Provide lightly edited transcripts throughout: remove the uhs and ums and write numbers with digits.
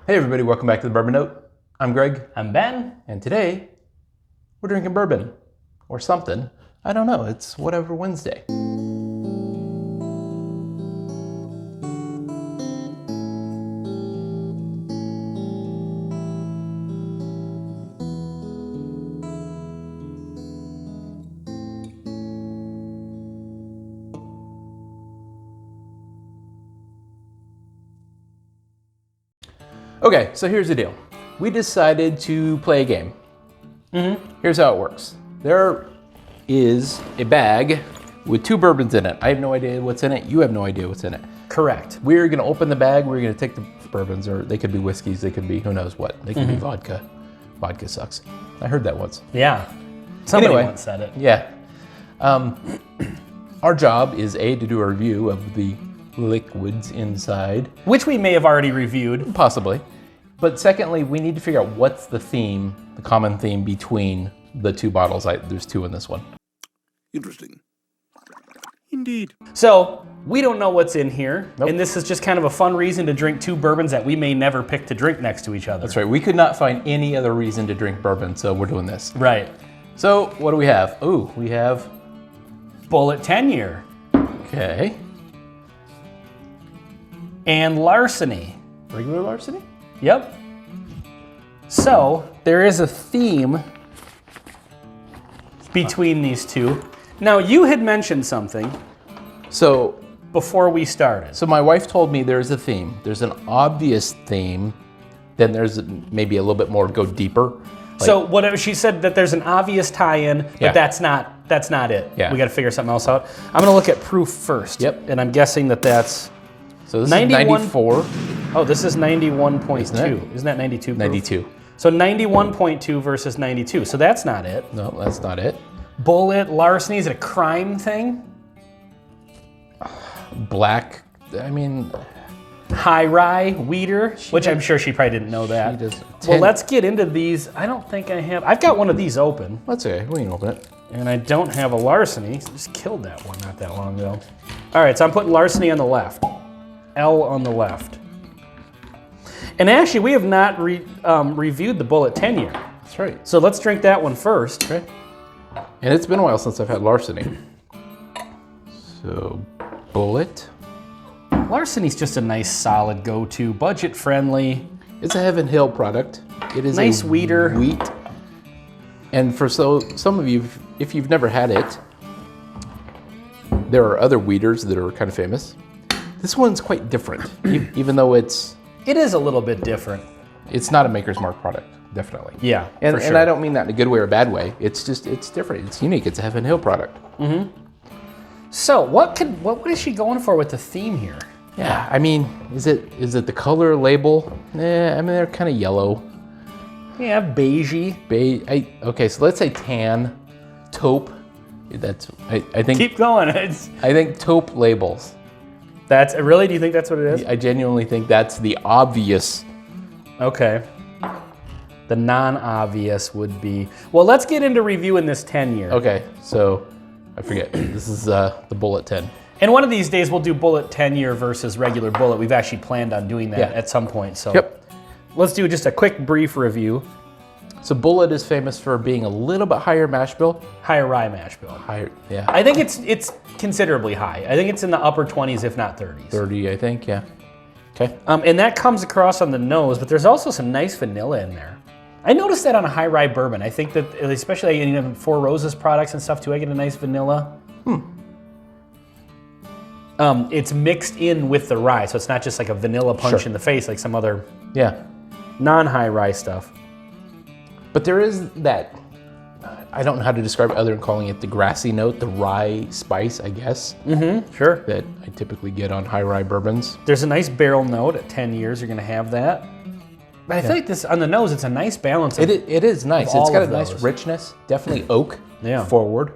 Hey everybody, welcome back to the Bourbon Note. I'm Greg. I'm Ben. And today, we're drinking bourbon. Or something. I don't know, it's whatever Wednesday. Okay, so here's the deal. We decided to play a game. Here's how it works. There is a bag with 2 bourbons in it. I have no idea what's in it. You have no idea what's in it. Correct. We're gonna open the bag. We're gonna take the bourbons, or they could be whiskeys. They could be who knows what. They could be vodka. Vodka sucks. I heard that once. Yeah. Somebody Anyway. once said it. Yeah. Our job is to do a review of the liquids inside. Which we may have already reviewed. Possibly. But secondly, we need to figure out what's the theme, the common theme between the 2 bottles. There's 2 in this one. Interesting. Indeed. So, we don't know what's in here. Nope. And this is just kind of a fun reason to drink 2 bourbons that we may never pick to drink next to each other. That's right. We could not find any other reason to drink bourbon, so we're doing this. Right. So what do we have? Ooh, we have, Bulleit 10-year. okay, And Larceny. regular Larceny? Yep. So, there is a theme between these 2. Now, you had mentioned something So before we started. my wife told me there's a theme. There's an obvious theme. Then there's maybe a little bit more go deeper. So whatever she said that there's an obvious tie-in, but Yeah. that's not it. Yeah. We got to figure something else out. I'm gonna look at proof first. Yep. And I'm guessing that's. So this 91 is 94, Oh, this is 91.2. Isn't Isn't that 92? proof? 92. So 91.2 versus 92. So that's not it. No, that's not it. Bulleit, Larceny, is it a crime thing? Black, I mean, High rye, Weeder, which I'm sure she probably didn't know that. does- Well, 10 let's get into these. I don't think I have. I've got one of these open. that's okay. We can open it. And I don't have a Larceny. Just killed that one not that long ago. All right, so I'm putting Larceny on the left. L on the left. And actually, we have not reviewed the Bulleit 10-year. That's right. So let's drink that one first. Okay. And it's been a while since I've had Larceny. So, Bulleit. Larceny's just a nice, solid go-to, budget-friendly. It's a Heaven Hill product. It is Nice a weeder. wheat. And for some of you, if you've never had it, there are other weeders that are kind of famous. This one's quite different, even though it's It is a little bit different. not a Maker's Mark product, definitely. Yeah, And, for sure. and I don't mean that in a good way or bad way. It's different. It's unique. It's a Heaven Hill product. So what is she going for with the theme here? Yeah, I mean, is it the color label? I mean, they're kind of yellow. Yeah, beigey. Okay, so let's say tan, taupe. I think Keep going. I think taupe labels. That's really? Do you think that's what it is? I genuinely think that's the obvious. Okay. The non-obvious would be, well, let's get into reviewing this 10-year. Okay, so I forget. This is the Bulleit 10. And one of these days we'll do Bulleit 10-year versus regular Bulleit. We've actually planned on doing that Yeah. at some point. So Yep. let's do just a quick brief review. So Bulleit is famous for being a little bit higher mash bill. Higher rye mash bill. Higher, yeah. I think it's considerably high. I think it's in the upper 20s, if not 30s. 30, I think, yeah. Okay. And that comes across on the nose, but there's also some nice vanilla in there. I noticed that on a high rye bourbon. I think that, especially in Four Roses products and stuff too, I get a nice vanilla. It's mixed in with the rye, so it's not just like a vanilla punch Sure. in the face like some other Yeah. non-high rye stuff. But there is that, I don't know how to describe it other than calling it the grassy note, the rye spice, I guess, Sure. that I typically get on high rye bourbons. There's a nice barrel note at 10 years. You're going to have that. But I feel like this on the nose, it's a nice balance. Of, It is nice. all It's got a of nice those. richness, definitely oak Yeah. forward.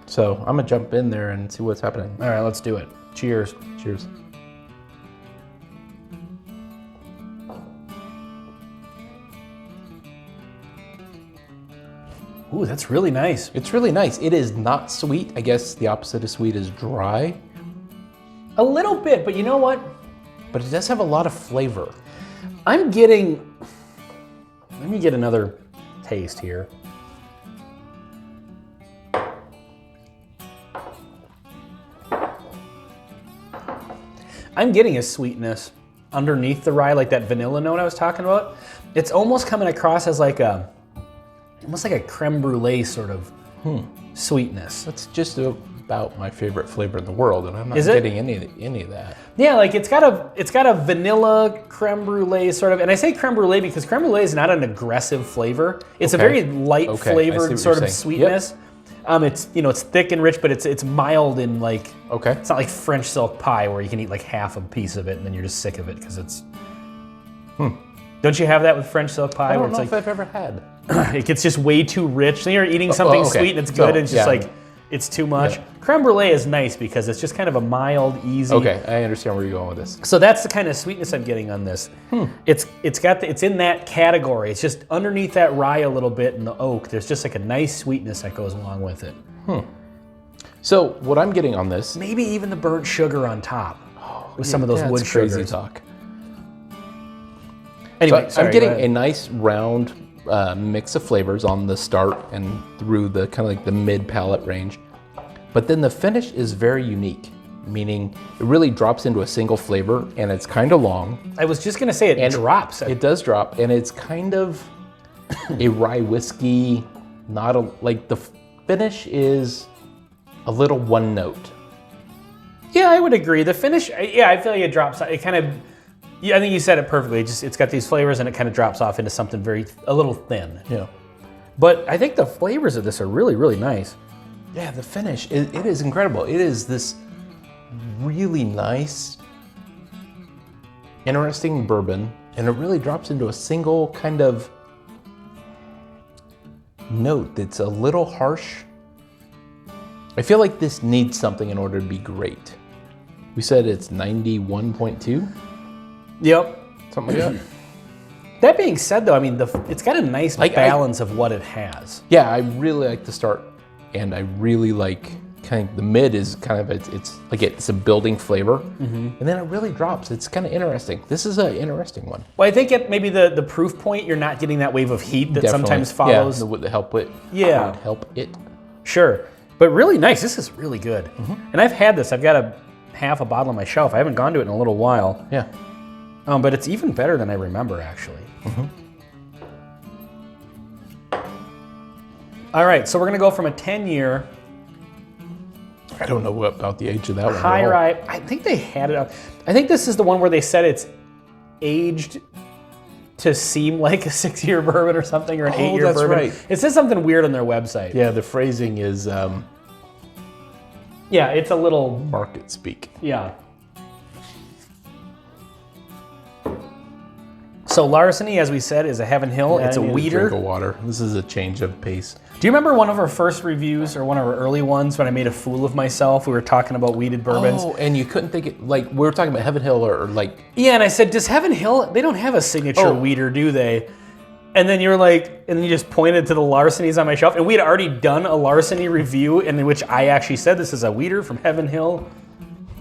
So I'm gonna jump in there and see what's happening. All right, let's do it. Cheers. Cheers. Ooh, that's really nice. It's really nice. It is not sweet. I guess the opposite of sweet is dry, A little bit, but you know what? but it does have a lot of flavor. I'm getting, let me get another taste here. I'm getting a sweetness underneath the rye, like that vanilla note I was talking about. It's almost coming across as like almost like a creme brulee sort of sweetness. That's just about my favorite flavor in the world, and I'm not Is it? getting any of that. Yeah, like it's got a vanilla creme brulee sort of, and I say creme brulee because creme brulee is not an aggressive flavor. It's a very light Okay, I see flavored what sort you're of saying. sweetness. It's it's thick and rich, but it's mild in like. Okay. It's not like French silk pie where you can eat like half a piece of it and then you're just sick of it because it's. Don't you have that with French silk pie? I where don't it's know like if I've ever had. it gets just way too rich. Then you're eating something okay. sweet and it's So, good, and it's just yeah. like it's too much. Yeah. Creme brulee is nice because it's just kind of a mild, easy. Okay, I understand where you're going with this. So that's the kind of sweetness I'm getting on this. It's in that category. It's just underneath that rye a little bit and the oak. There's just like a nice sweetness that goes along with it. So what I'm getting on this, Maybe even the burnt sugar on top with some of those wood crazy sugars. talk. Anyway, So I'm go getting ahead. a nice round mix of flavors on the start and through the kind of like the mid palate range. But then the finish is very unique, meaning it really drops into a single flavor and it's kind of long. I was just gonna say it drops. It does drop, and it's kind of a rye whiskey, like the finish is a little one note. Yeah, I would agree. The finish, I feel like it drops. It kind of, I think you said it perfectly. It's got these flavors and it kind of drops off into something a little thin. Yeah. But I think the flavors of this are really, really nice. Yeah, the finish, it is incredible. It is this really nice, interesting bourbon, and it really drops into a single kind of note that's a little harsh. I feel like this needs something in order to be great. We said it's 91.2, Yep. something like that. That being said, though, I mean, it's got a nice Like, balance of what it has. Yeah, I really like the start, and I really like kind of the mid is kind of it's a building flavor, and then it really drops. It's kind of interesting. This is an interesting one. Well, I think at maybe the proof point, you're not getting that wave of heat that Definitely. sometimes follows. Yeah, the help it. Yeah. would help it. Sure. But really nice. This is really good. And I've had this. I've got half a bottle on my shelf. I haven't gone to it in a little while. Yeah. But it's even better than I remember, actually. All right, so we're going to go from a 10-year I don't know about the age of that one. high at all. rye. I think they had it up. I think this is the one where they said it's aged to seem like a 6-year bourbon or something, or an 8-year that's bourbon. right. It says something weird on their website. Yeah, the phrasing is Yeah, it's a little, market speak. yeah. So Larceny, as we said, is a Heaven Hill. It's a Drink weeder. of water. This is a change of pace. Do you remember one of our first reviews, or one of our early ones, when I made a fool of myself? We were talking about weeded bourbons. Oh, and you couldn't think it, like, we were talking about Heaven Hill or like, Yeah, and I said, does Heaven Hill, they don't have a signature Oh. weeder, do they? And then you were like, and then you just pointed to the Larcenies on my shelf, and we had already done a Larceny review in which I actually said this is a weeder from Heaven Hill.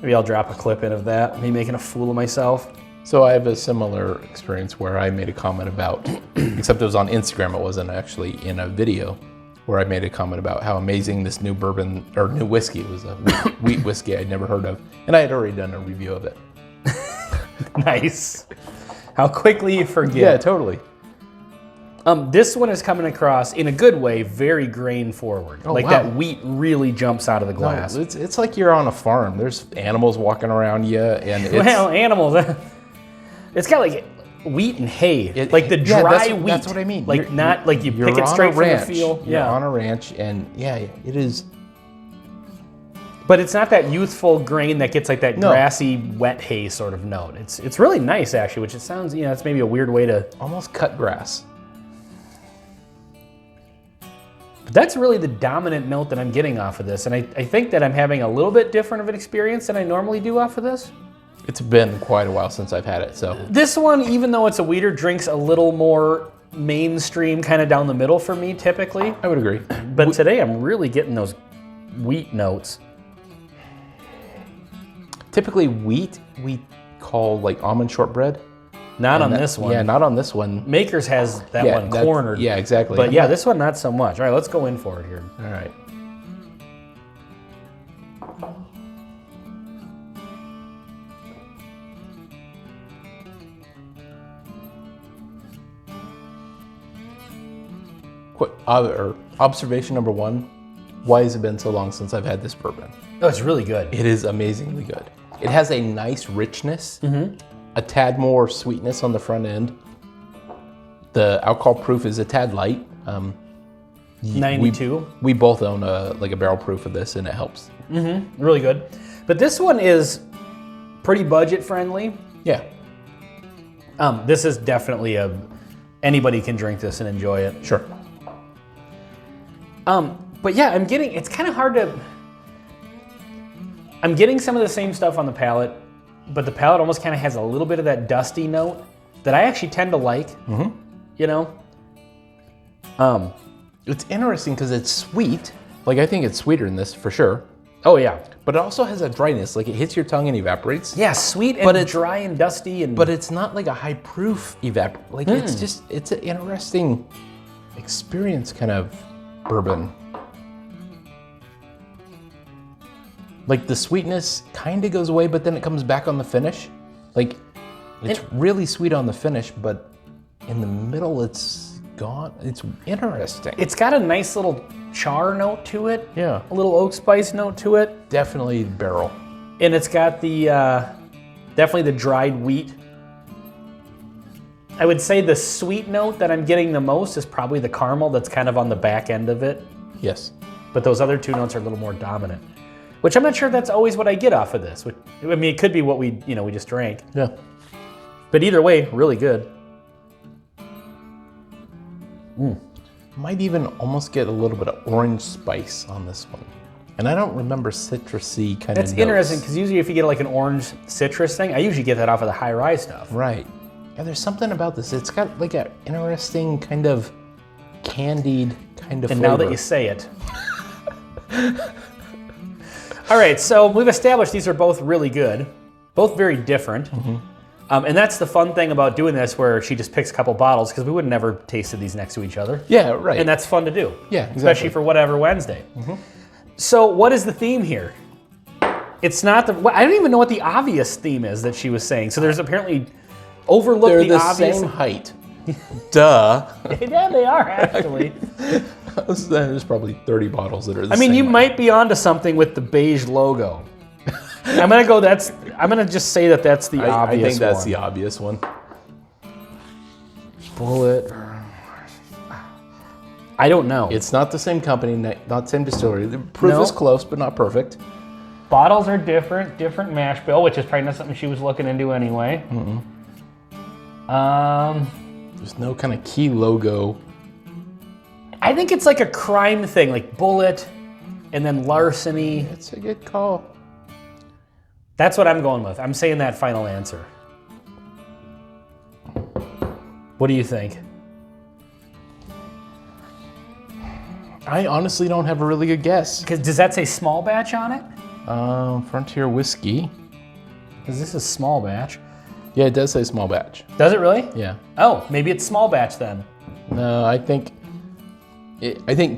Maybe I'll drop a clip in of that, me making a fool of myself. so I have a similar experience where I made a comment about, except it was on Instagram, it wasn't actually in a video, where I made a comment about how amazing this new bourbon, or new whiskey, it was a wheat whiskey I'd never heard of, and I had already done a review of it. Nice. How quickly you forget. Yeah, totally. This one is coming across, in a good way, very grain forward. Like wow. that wheat really jumps out of the No, glass. it's like you're on a farm. There's animals walking around you, and it's, Well, animals. It's got like wheat and hay, like the yeah, dry that's- wheat. that's what I mean. Like You're- not like you you're pick it on straight a from ranch. the field. You're Yeah, on a ranch, and yeah, it is. but it's not that youthful grain that gets like that No. grassy, wet hay sort of note. It's really nice actually, which it sounds, it's maybe a weird way to. Almost cut grass. But that's really the dominant note that I'm getting off of this, and I think that I'm having a little bit different of an experience than I normally do off of this. It's been quite a while since I've had it, so This one, even though it's a weeder, drinks a little more mainstream, kind of down the middle for me typically. I would agree. But today I'm really getting those wheat notes. Typically, wheat we call like almond shortbread. Not on this one. Yeah, not on this one. Makers has that one cornered. Yeah, exactly. But yeah, this one not so much. All right, let's go in for it here. All right. Observation number one, why has it been so long since I've had this bourbon? Oh, it's really good. It is amazingly good. It has a nice richness, a tad more sweetness on the front end. The alcohol proof is a tad light. 92. We both own a barrel proof of this, and it helps. Really good. But this one is pretty budget friendly. Yeah. This is definitely anybody can drink this and enjoy it. Sure. But yeah, it's kind of hard to, I'm getting some of the same stuff on the palate, but the palate almost kind of has a little bit of that dusty note that I actually tend to like, you know? It's interesting because it's sweet. Like, I think it's sweeter than this for sure. Oh yeah. But it also has a dryness. Like, it hits your tongue and evaporates. Yeah, sweet and dry and dusty. But it's not like a high proof evaporate. Like, it's an interesting experience kind of bourbon. Like, the sweetness kind of goes away, but then it comes back on the finish. Like, it's really sweet on the finish, but in the middle, it's gone. It's interesting. It's got a nice little char note to it. Yeah. A little oak spice note to it. Definitely barrel. And it's got the, definitely the dried wheat. I would say the sweet note that I'm getting the most is probably the caramel that's kind of on the back end of it. Yes. But those other two notes are a little more dominant, which I'm not sure that's always what I get off of this. I mean, it could be what we just drank. Yeah. But either way, really good. Might even almost get a little bit of orange spice on this one. And I don't remember citrusy kind of That's interesting, because usually if you get like an orange citrus thing, I usually get that off of the high rye stuff. Right. Yeah, there's something about this. It's got like an interesting kind of candied kind of And flavor. now that you say it. All right, so we've established these are both really good, both very different. And that's the fun thing about doing this, where she just picks a couple bottles, because we would have never tasted these next to each other. Yeah, right. And that's fun to do. Yeah, exactly. Especially for whatever Wednesday. So what is the theme here? It's not I don't even know what the obvious theme is that she was saying. So there's apparently overlooked They're the the obvious. same height. Duh. Yeah, they are actually. There's probably 30 bottles that are the I mean, same you height. might be onto something with the beige logo. I'm gonna just say that that's the obvious I think that's one. the obvious one. Bullet. I don't know. It's not the same company, not the same distillery. The proof No. is close, but not perfect. Bottles are different mash bill, which is probably not something she was looking into anyway. There's no kind of key logo. I think it's like a crime thing, like bullet, and then larceny. It's a good call. That's what I'm going with. I'm saying that final answer. What do you think? I honestly don't have a really good guess. Because does that say small batch on it? Frontier whiskey. Because this is small batch. Yeah, it does say small batch. Does it really? Yeah. Oh, maybe it's small batch then. No, I think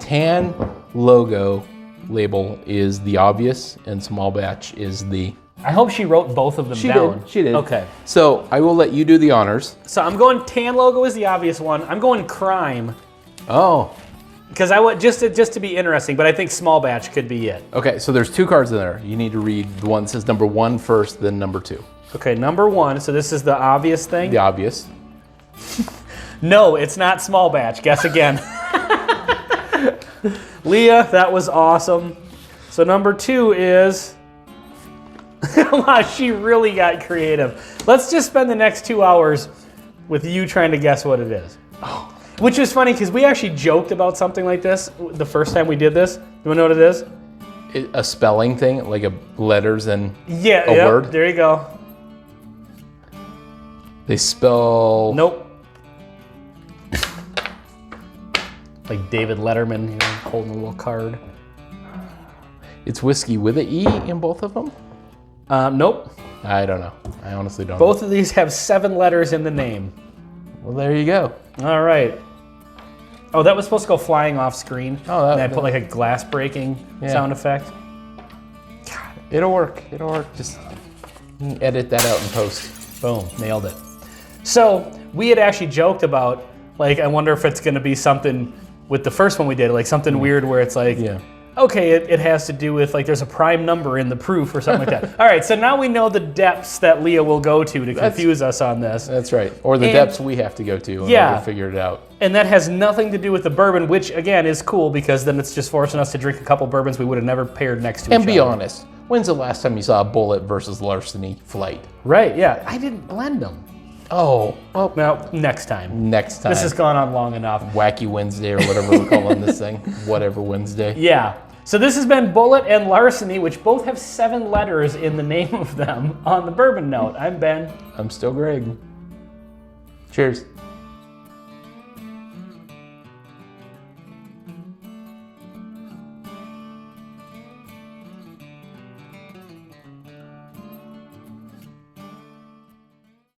tan logo label is the obvious, and small batch is the. I hope she wrote both of them down. She did. Okay. So I will let you do the honors. So I'm going tan logo is the obvious one. I'm going crime. Oh. Because I want just to be interesting, but I think small batch could be it. Okay, so there's two cards in there. You need to read the one that says number 1 first, then number 2. Okay, number 1. So this is the obvious thing. The obvious. No, it's not small batch. Guess again. Leah, that was awesome. So number 2 is. Wow, she really got creative. Let's just spend the next 2 hours with you trying to guess what it is. Oh. Which is funny because we actually joked about something like this the first time we did this. You want to know what it is? A spelling thing, like a letters and Yeah, a word. There you go. They spell. Nope. Like David Letterman holding a little card. It's whiskey with an E in both of them. Nope. I don't know. I honestly don't know. Both of these have 7 letters in the name. Well, there you go. All right. Oh, that was supposed to go flying off screen. Oh, and I put like a glass breaking sound effect. It'll work. It'll work. Just edit that out in post. Boom, nailed it. So we had actually joked about, like, I wonder if it's gonna be something with the first one we did, like something weird where it's like, okay, it has to do with, like, there's a prime number in the proof or something like that. All right, so now we know the depths that Leah will go to confuse us on this. That's right. Or the depths we have to go to in order to figure it out. And that has nothing to do with the bourbon, which, again, is cool because then it's just forcing us to drink a couple bourbons we would have never paired next to each other. And be honest, when's the last time you saw a bullet versus larceny flight? Right, yeah. I didn't blend them. Oh, well, Well, next time. next time. This has gone on long enough. Wacky Wednesday or whatever we're calling this thing. Whatever Wednesday. Yeah. So this has been Bullet and Larceny, which both have 7 letters in the name of them on the Bourbon Note. I'm Ben. I'm still Greg. Cheers.